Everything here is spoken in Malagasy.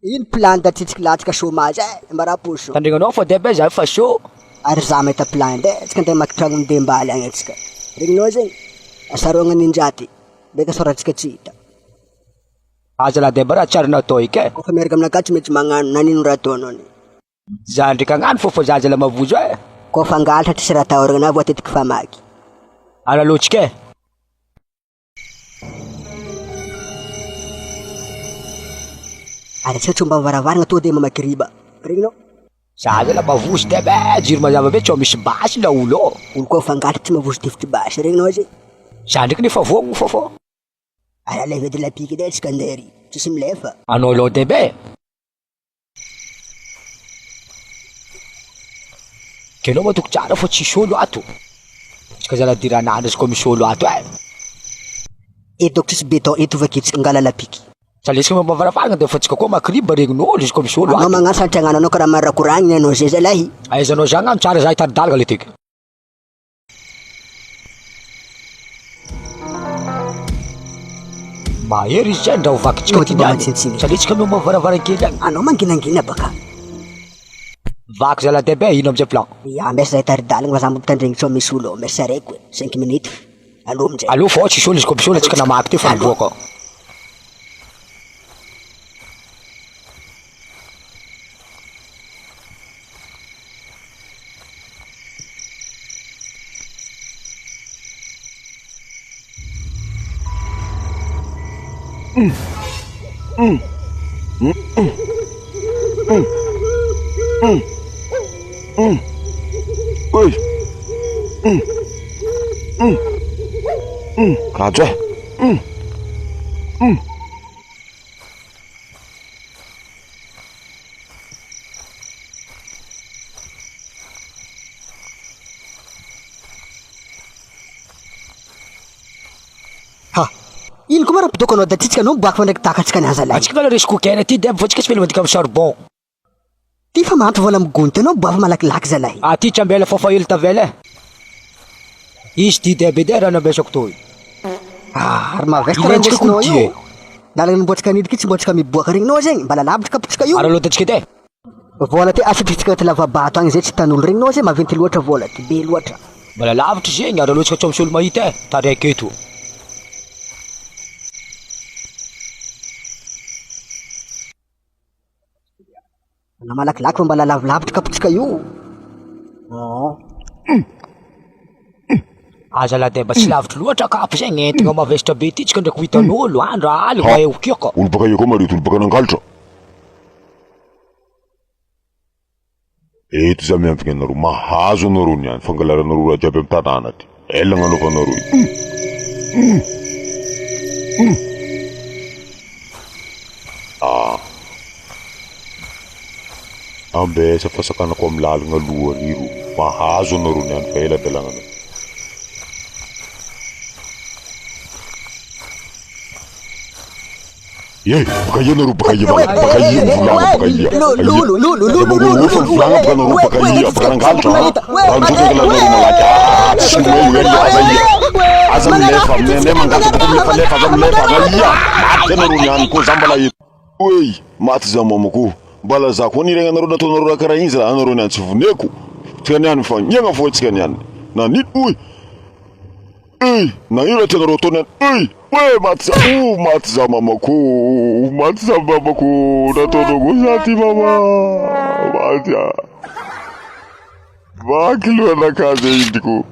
Ino plan datsitsika latsaka chômage maraposo. Tandringanao fa debe zay fa show. Ary za mahita plan nde tsika ndeha makitrano midembaly agny atsika. Regninao zegny asaroagna ninjaty beka soratsika tsy hita. Aza la debe raha tsara natao ika. Kofa miaraka aminakahy tsy maintsy magnano nanino raha ataonao ni. Za ndraiky agnano fô fa za la mavozo e. Kofa angalatra tsisy raha tahoragna na voatetiky famaky. Ala lotsika e. Ary tsika tsomba mivaravarana to de mamaky riba. Regninao? Za la mavozo debe jiro mazava be tsy misy basy la olo. Olo koa fangalatra tsy mavozo tivitry basy regninao zegny. Za ndraiky nefa vogno fô. Ara leva de la pique de tsika ndery. Tsisy milefa. Anao lo debe. Kenao matoko tsara fô tsisy olo ato. Tsika zala diran'andro izy koa misy olo ato e. Eto tsisy beton eto vakitsika ngala la pique. Salesika mavaravarana de fa tsika koa makriba regnin'olo izy koa misy olo ato. Anao magnano satriagnano anao karaha marakoragniny anao zay zalahy. Aizanao za agnano tsara za hitari-dalagna le tiky. Mahery izy zay ndra hovaky tsika ty niany. Saletsika meo mavaravarankely agny. Anao manginangina baka. Vaky zala debe ino amizay plan. Ya mbesa za hitari-dalagna fa za mampitandregny tsao misy olo. Merci araiky 5 minutes. Allo amizay. Allo fô tsisy olo izy koa misy olo tsika namaky ty fa mivoaka. Oi. Kajo e. Ino koa mara pitoko anao datsitsika anao miboaka fa ndraiky takatsika niaza lahy. Atsika la resiko kena ty debe fa tsika tsy mila mandika amin'ny charbon. Ty fa mahampy vola migonty anao miboaka malakilaky zalahy. Aty tsambela fofa hely tavela e. Izy ty debe de raha nambesako toy. Ary mavesaka raha ndesinao io. Lalagna nimboatsika nidika tsy mboatsika miboaka regninao zegny mbala lavitra kapotsika io. Ara lotatsika ty. Vola ty asitritsika ty lavabato agny zay tsy tanolo regninao zay maventy loatra vola ty be loatra. Mbala lavitra zegny ara lotsika tsy misy olo mahita e. Taraiky eto. Na malakilaky fa mbala lavilavitra kapotsika io. Aza la deba tsy lavitra loatra kapo zegny entigna mavesitra be ty tsika ndraiky ho hitan'olo andro aly va eo kiaka. Olo baka io koa marito olo baka nangalatra. Eto za miampika anareo mahazo anareo niany fangalaranareo raha jiaby amin'ny tanàna ty. Ela gnanaovanareo io. Ambesa fasakanako amin'ny lalagna aloha riro mahazo anareo niany fa ela dalagnana. Ye, baka ia nareo baka ia baka ia volagna baka ia. Lolo fa volagna baka nareo baka ia baka nangalatra ha. Ranjoto la nareo malaky. Tsy moe aza ia. Aza milefa ne mangalatra baka milefa aza milefa aza ia. Maty nareo niany koa za mbala eto. Oi, maty za mamako. Mbala za koa niragna nareo nataonareo raha karaha igny za anareo niany tsy voneko. Tsika niany fa niagna foa tsika niany. Na nit oy. Na ino raha tianareo atao niany. Oi, maty za mamako. Maty za mamako. Nataonao koa za ty mama. Maty. Vaky loha anakahy zay indiko.